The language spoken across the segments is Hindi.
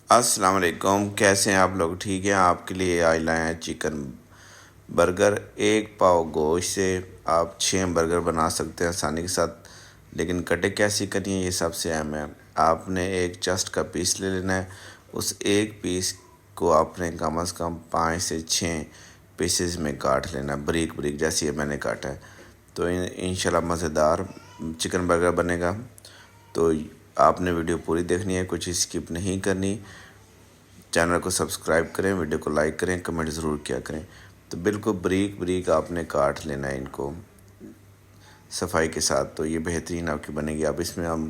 अस्सलाम वालेकुम। कैसे हैं आप लोग? ठीक हैं? आपके लिए आज लाए हैं चिकन बर्गर। एक पाव गोश्त से आप 6 बर्गर बना सकते हैं आसानी के साथ। लेकिन कटे कैसे करनी है ये सबसे अहम है। आपने एक चस्ट का पीस ले लेना है। उस एक पीस को आपने कम से कम 5 से 6 पीसेस में काट लेना, बारीक बारीक जैसे ये मैंने काटा है। तो इंशाल्लाह मज़ेदार चिकन बर्गर बनेगा। तो आपने वीडियो पूरी देखनी है, कुछ स्किप नहीं करनी। चैनल को सब्सक्राइब करें, वीडियो को लाइक करें, कमेंट ज़रूर किया करें। तो बिल्कुल बारीक बारीक आपने काट लेना है इनको सफाई के साथ, तो ये बेहतरीन आपकी बनेगी। अब इसमें हम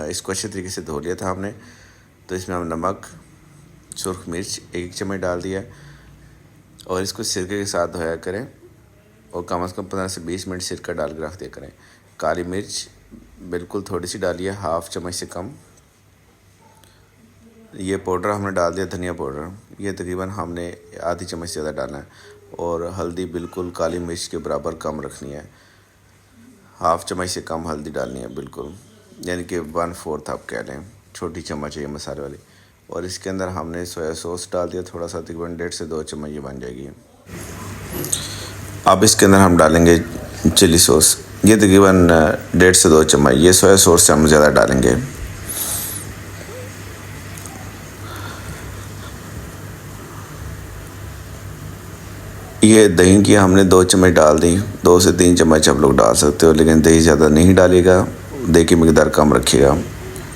इसको अच्छे तरीके से धो लिया था हमने। तो इसमें हम नमक, सुरख मिर्च 1 चम्मच डाल दिया और इसको सिरके के साथ धोया करें और कम से कम 15 से 20 मिनट सिरका डाल के रख दिया करें। काली मिर्च बिल्कुल थोड़ी सी डालिए, 1/2 चम्मच से कम। ये पाउडर हमने डाल दिया, धनिया पाउडर, ये तकरीबन हमने आधी चम्मच से ज़्यादा डालना है। और हल्दी बिल्कुल काली मिर्च के बराबर कम रखनी है, 1/2 चम्मच से कम हल्दी डालनी है बिल्कुल, यानी कि 1/4 आप कह लें, छोटी चम्मच है ये मसाले वाली। और इसके अंदर हमने सोया सॉस डाल दिया थोड़ा सा, तकरीबन 1.5 से 2 चम्मच ये बन जाएगी। अब इसके अंदर हम डालेंगे चिली सॉस, ये तकरीबन 1.5 से 2 चम्मच, ये सोया सॉस से हम ज़्यादा डालेंगे। ये दही की हमने 2 चम्मच डाल दी, 2 से 3 चम्मच आप लोग डाल सकते हो, लेकिन दही ज़्यादा नहीं डालिएगा, दही की मकदार कम रखिएगा।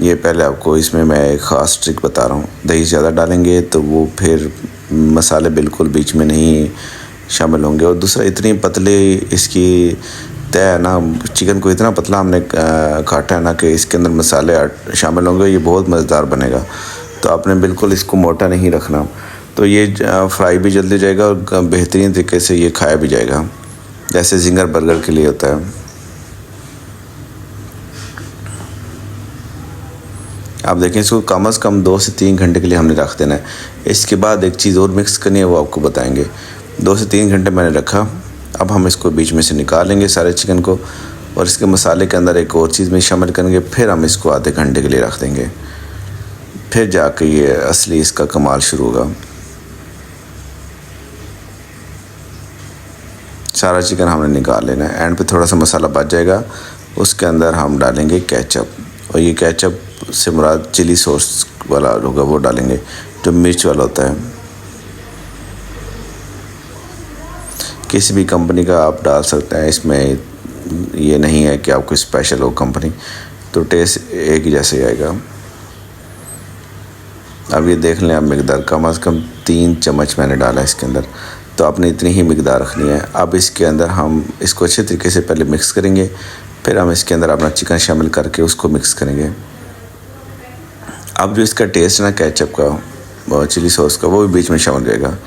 ये पहले आपको इसमें मैं एक ख़ास ट्रिक बता रहा हूँ। दही ज़्यादा डालेंगे तो वो फिर मसाले बिल्कुल बीच में नहीं शामिल होंगे। और दूसरा, इतनी पतली इसकी तय है ना, चिकन को इतना पतला हमने काटा है ना कि इसके अंदर मसाले शामिल होंगे, ये बहुत मज़ेदार बनेगा। तो आपने बिल्कुल इसको मोटा नहीं रखना, तो ये फ्राई भी जल्दी जाएगा और बेहतरीन तरीके से ये खाया भी जाएगा, जैसे जिंगर बर्गर के लिए होता है। आप देखें, इसको कम से कम 2 से 3 घंटे के लिए हमने रख देना है। इसके बाद एक चीज़ और मिक्स करनी है, वो आपको बताएंगे। 2 से 3 घंटे मैंने रखा। अब हम इसको बीच में से निकाल लेंगे सारे चिकन को, और इसके मसाले के अंदर एक और चीज़ में शामिल करेंगे। फिर हम इसको आधे घंटे के लिए रख देंगे, फिर जाके ये असली इसका कमाल शुरू होगा। सारा चिकन हमने निकाल लेना है। एंड पे थोड़ा सा मसाला बच जाएगा, उसके अंदर हम डालेंगे केचप, और ये केचप से मुराद चिली सॉस वाला होगा, वो डालेंगे जो मिर्च वाला होता है। किसी भी कंपनी का आप डाल सकते हैं, इसमें ये नहीं है कि आपको स्पेशल हो कंपनी, तो टेस्ट एक ही जैसे आएगा। अब ये देख लें, आप मकदार कम से कम 3 चम्मच मैंने डाला है इसके अंदर, तो आपने इतनी ही मकदार रखनी है। अब इसके अंदर हम इसको अच्छे तरीके से पहले मिक्स करेंगे, फिर हम इसके अंदर अपना चिकन शामिल करके उसको मिक्स करेंगे। अब जो इसका टेस्ट है ना केचप का और चिली सॉस का, वो भी बीच में शामिल हो जाएगा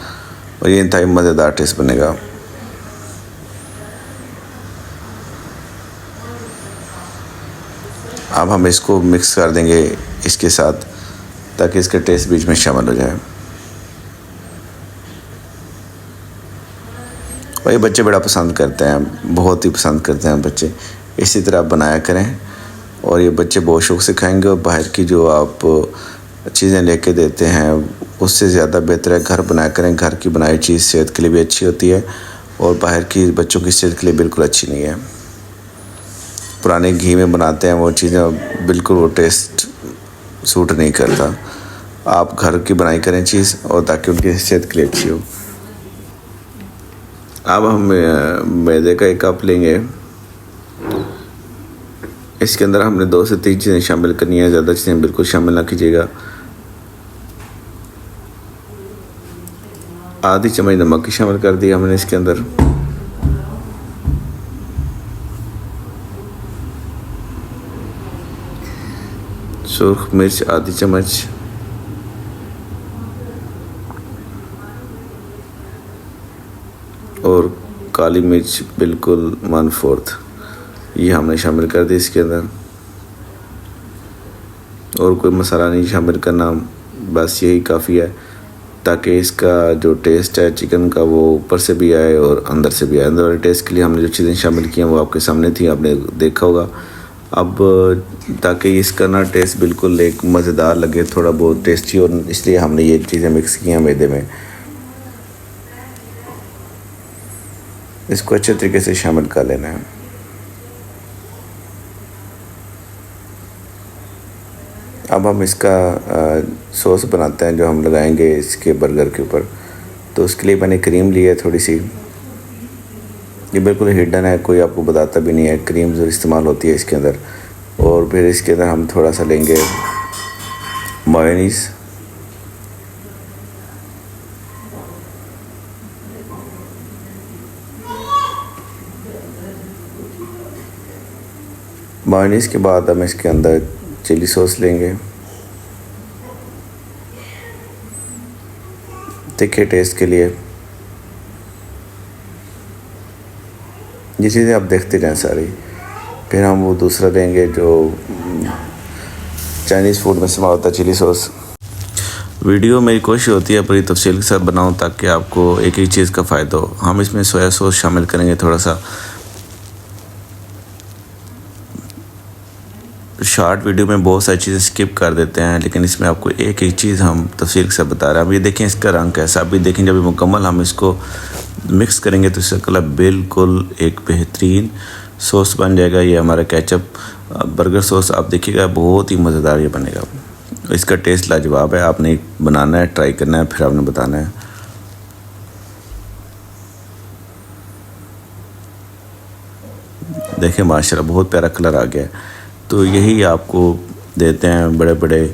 और ये इंतहाई मज़ेदार टेस्ट बनेगा। अब हम इसको मिक्स कर देंगे इसके साथ, ताकि इसका टेस्ट बीच में शामिल हो जाए। और ये बच्चे बड़ा पसंद करते हैं, बहुत ही पसंद करते हैं बच्चे। इसी तरह आप बनाया करें और ये बच्चे बहुत शौक़ से खाएंगे। और बाहर की जो आप चीज़ें लेके देते हैं, उससे ज़्यादा बेहतर है घर बनाया करें। घर की बनाई चीज़ सेहत के लिए भी अच्छी होती है, और बाहर की बच्चों की सेहत के लिए बिल्कुल अच्छी नहीं है। पुराने घी में बनाते हैं वो चीज़ें, बिल्कुल वो टेस्ट सूट नहीं करता। आप घर की बनाई करें चीज़, और ताकि उनकी सेहत के लिए अच्छी हो। अब हम मैदे का 1 कप लेंगे, इसके अंदर हमने 2 से 3 चीज़ें शामिल करनी है, ज़्यादा चीज़ें बिल्कुल शामिल ना कीजिएगा। आधी चम्मच नमक की शामिल कर दी हमने इसके अंदर, सुर्ख मिर्च आधी चम्मच, और काली मिर्च बिल्कुल 1/4 ये हमने शामिल कर दी इसके अंदर। और कोई मसाला नहीं शामिल करना, बस यही काफ़ी है, ताकि इसका जो टेस्ट है चिकन का वो ऊपर से भी आए और अंदर से भी आए। अंदर वाले टेस्ट के लिए हमने जो चीज़ें शामिल की हैं वो आपके सामने थी, आपने देखा होगा। अब ताकि इसका ना टेस्ट बिल्कुल एक मज़ेदार लगे, थोड़ा बहुत टेस्टी, और इसलिए हमने ये चीज़ें मिक्स की हैं मैदे में। इसको अच्छे तरीके से शामिल कर लेना है। अब हम इसका सॉस बनाते हैं जो हम लगाएंगे इसके बर्गर के ऊपर। तो उसके लिए मैंने क्रीम ली है थोड़ी सी, ये बिल्कुल हिडन है, कोई आपको बताता भी नहीं है, क्रीम जो इस्तेमाल होती है इसके अंदर। और फिर इसके अंदर हम थोड़ा सा लेंगे मायोनीज़, मायोनीज़ के बाद हम इसके अंदर चिली सॉस लेंगे तीखे टेस्ट के लिए। ये चीज़ें आप देखते रहें सारी। फिर हम वो दूसरा लेंगे जो चाइनीज़ फूड में इस्तेमाल होता है, चिली सॉस। वीडियो मेरी कोशिश होती है पूरी तफसील के साथ बनाऊं ताकि आपको एक ही चीज़ का फ़ायदा हो। हम इसमें सोया सॉस शामिल करेंगे थोड़ा सा। शॉर्ट वीडियो में बहुत सारी चीज़ें स्किप कर देते हैं, लेकिन इसमें आपको एक एक चीज़ हम तफसील के साथ बता रहे हैं। अब ये देखें इसका रंग कैसा, अभी देखें जब मुकम्मल हम इसको मिक्स करेंगे तो इसका कलर बिल्कुल एक बेहतरीन सॉस बन जाएगा। ये हमारा केचप बर्गर सॉस आप देखिएगा, बहुत ही मज़ेदार ये बनेगा। इसका टेस्ट लाजवाब है। आपने बनाना है, ट्राई करना है, फिर आपने बताना है। देखें माशाल्लाह बहुत प्यारा कलर आ गया है। तो यही आपको देते हैं बड़े बड़े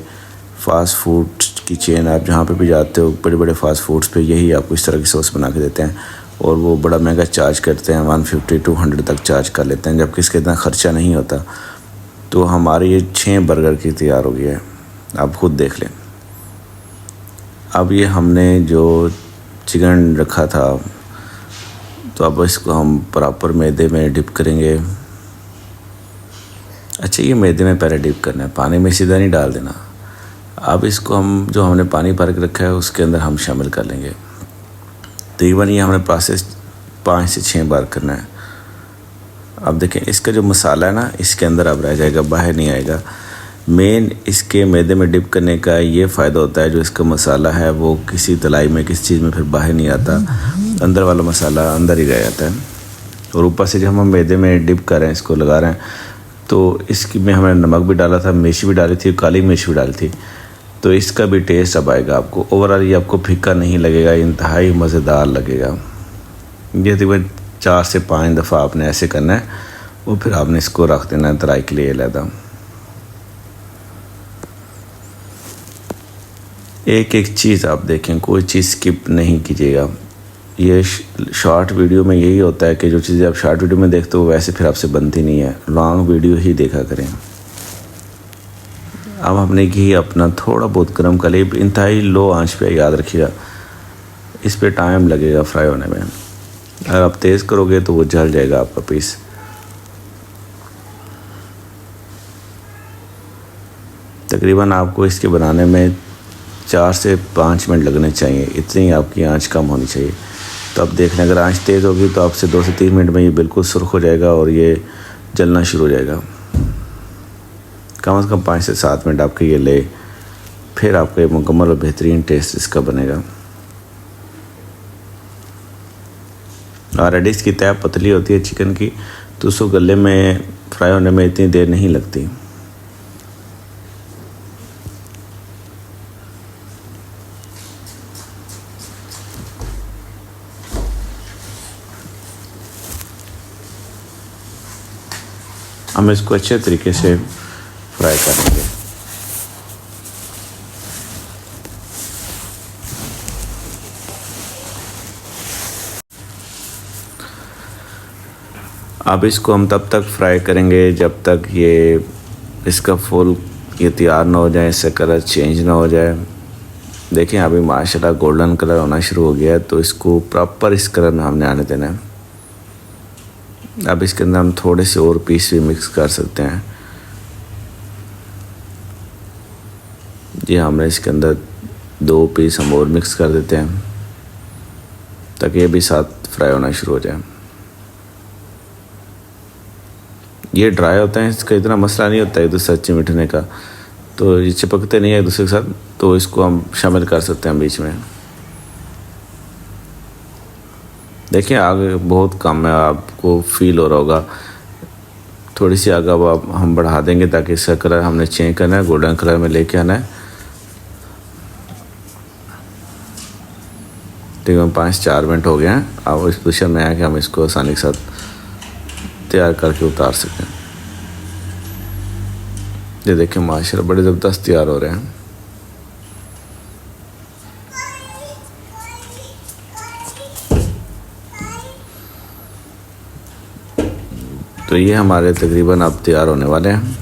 फ़ास्ट फूड की चेन। आप जहाँ पे भी जाते हो बड़े बड़े फ़ास्ट फूड्स पे यही आपको इस तरह की सॉस बना के देते हैं, और वो बड़ा महंगा चार्ज करते हैं, 150-200 तक चार्ज कर लेते हैं, जबकि इसका इतना ख़र्चा नहीं होता। तो हमारे ये 6 बर्गर की तैयार हो गया है, आप खुद देख लें। अब ये हमने जो चिकन रखा था, तो अब इसको हम प्रॉपर मैदे में डिप करेंगे। अच्छा, ये मैदे में पहले डिप करना है, पानी में सीधा नहीं डाल देना। अब इसको हम जो हमने पानी भर के रखा है उसके अंदर हम शामिल कर लेंगे। तकरीबन ये हमने प्रोसेस 5 से 6 बार करना है। अब देखें इसका जो मसाला है ना इसके अंदर अब रह जाएगा, बाहर नहीं आएगा। मेन इसके मैदे में डिप करने का ये फ़ायदा होता है, जो इसका मसाला है वो किसी तलाई में किसी चीज़ में फिर बाहर नहीं आता, अंदर वाला मसाला अंदर ही रह जाता है। और ऊपर से जब हम मैदे में डिप कर रहे हैं, इसको लगा रहे हैं, तो इसकी में हमने नमक भी डाला था, मिर्च भी डाली थी, काली मिर्च भी डाली थी। तो इसका भी टेस्ट अब आएगा आपको। ओवरऑल ये आपको फीका नहीं लगेगा, इंतहाई मज़ेदार लगेगा। ये तकरीबन 4 से 5 दफ़ा आपने ऐसे करना है, और फिर आपने इसको रख देना है तराई के लिए अलहदा। एक एक चीज़ आप देखें, कोई चीज़ स्किप नहीं कीजिएगा। ये शॉर्ट वीडियो में यही होता है कि जो चीज़ें आप शॉर्ट वीडियो में देखते हो वैसे फिर आपसे बनती नहीं है, लॉन्ग वीडियो ही देखा करें। अब हमने घी अपना थोड़ा बहुत गर्म कर लिया, इंतहाई लो आंच पे, याद रखिएगा इस पे टाइम लगेगा फ्राई होने में। अगर आप तेज़ करोगे तो वो जल जाएगा आपका पीस। तकरीबन आपको इसके बनाने में 4 से 5 मिनट लगने चाहिए, इतनी आपकी आंच कम होनी चाहिए। तो अब देखना, अगर आंच तेज़ होगी तो आपसे 2 से 3 मिनट में ये बिल्कुल सुर्ख हो जाएगा और ये जलना शुरू हो जाएगा। कम से कम 5 से 7 मिनट आपके ये ले, फिर आपका ये मुकम्मल और बेहतरीन टेस्ट इसका बनेगा। ऑलरेडी इसकी तह पतली होती है चिकन की, तो उसको गले में फ्राई होने में इतनी देर नहीं लगती। हम इसको अच्छे तरीके से फ्राई करेंगे। अब इसको हम तब तक फ्राई करेंगे जब तक ये इसका फुल ये तैयार ना हो जाए, इससे कलर चेंज ना हो जाए। देखें अभी माशाल्लाह गोल्डन कलर होना शुरू हो गया है, तो इसको प्रॉपर इस कलर में हमने आने देना है। अब इसके अंदर हम थोड़े से और पीस भी मिक्स कर सकते हैं। जी हमने इसके अंदर 2 पीस हम और मिक्स कर देते हैं ताकि ये भी साथ फ्राई होना शुरू हो जाए। ये ड्राई होते हैं, इसका इतना मसला नहीं होता है एक दूसरे से चिमटने का, तो ये चिपकते नहीं है एक दूसरे के साथ, तो इसको हम शामिल कर सकते हैं बीच में। देखिए आगे बहुत कम है, आपको फील हो रहा होगा। थोड़ी सी आगे अब हम बढ़ा देंगे ताकि इसका कलर हमने चेंज करना है, गोल्डन कलर में लेके आना है। तकरीबन 5-4 मिनट हो गए हैं। अब इस पोजीशन में आया कि हम इसको आसानी के साथ तैयार करके उतार सकें। ये देखिए माशाल्लाह बड़े ज़बरदस्त तैयार हो रहे हैं। तो ये हमारे तकरीबन अब तैयार होने वाले हैं।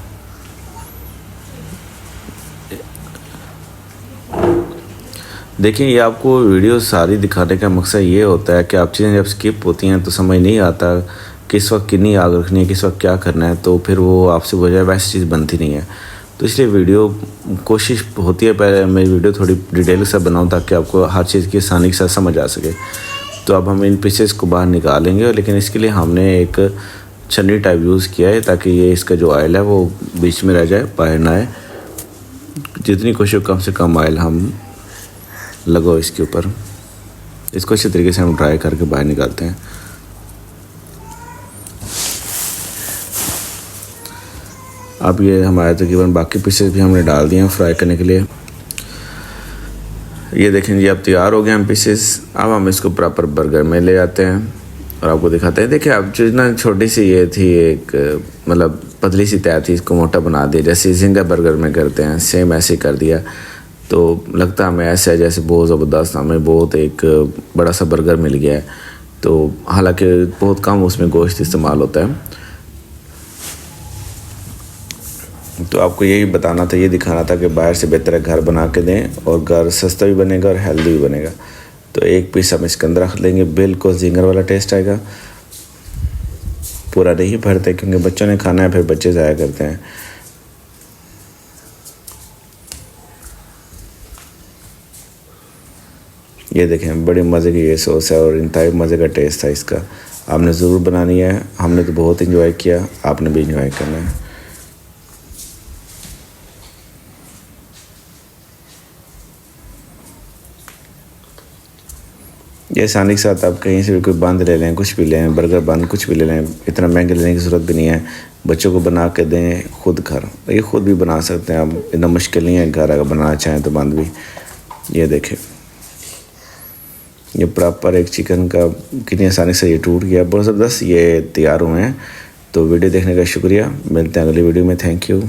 देखिए ये आपको वीडियो सारी दिखाने का मकसद ये होता है कि आप चीज़ें जब स्किप होती हैं तो समझ नहीं आता किस वक्त कितनी आग रखनी है, किस वक्त क्या करना है, तो फिर वो आपसे बजाय वैसी चीज़ बनती नहीं है। तो इसलिए वीडियो कोशिश होती है पहले मैं वीडियो थोड़ी डिटेल से बनाऊं ताकि आपको हर चीज़ की आसानी के साथ समझ आ सके। तो अब हम इन पीसेस को बाहर निकालेंगे, लेकिन इसके लिए हमने एक छन्नी टाइप यूज़ किया है ताकि ये इसका जो ऑयल है वो बीच में रह जाए, बाहर ना आए। जितनी कोशिश कम से कम ऑयल हम लगाओ इसके ऊपर। इसको अच्छे तरीके से हम ड्राई करके बाहर निकालते हैं। अब ये हमारे तकरीबन बाकी पीसेस भी हमने डाल दिए हैं फ्राई करने के लिए। ये देखें जी अब तैयार हो गए हम पीसेस। अब हम इसको प्रॉपर बर्गर में ले आते हैं और आपको दिखाते हैं। देखिए अब जो ना छोटी सी ये थी एक मतलब पतली सी तय थी, इसको मोटा बना दिया जैसे जिंदा बर्गर में करते हैं, सेम ऐसे ही कर दिया। तो लगता हमें ऐसा है जैसे बहुत ज़बरदस्त हमें बहुत एक बड़ा सा बर्गर मिल गया है। तो हालांकि बहुत कम उसमें गोश्त इस्तेमाल होता है। तो आपको यही बताना था, ये दिखाना था कि बाहर से बेहतर है घर बना के दें और घर सस्ता भी बनेगा और हेल्दी भी बनेगा। तो एक पीस हम इसके अंदर रख लेंगे, बिल्कुल जिंगर वाला टेस्ट आएगा। पूरा नहीं भरते क्योंकि बच्चों ने खाना है, फिर बच्चे ज़ाया करते हैं। ये देखें बड़े मज़े की ये सॉस है और इंतहाई मज़े का टेस्ट था इसका। आपने ज़रूर बनानी है, हमने तो बहुत इंजॉय किया, आपने भी इंजॉय करना है। ये आसानी के साथ आप कहीं से भी कोई बंद ले लें, कुछ भी लें, बर्गर बंद कुछ भी ले लें, इतना महंगे लेने की ज़रूरत भी नहीं है। बच्चों को बना के दें खुद घर, ये खुद भी बना सकते हैं आप, इतना मुश्किल नहीं है घर अगर बनाना चाहें तो बंद भी। ये देखें ये प्रॉपर एक चिकन का कितनी आसानी से ये टूट गया, बहुत ज़बरदस्त ये तैयार हुए हैं। तो वीडियो देखने का शुक्रिया, मिलते हैं अगली वीडियो में। Thank you.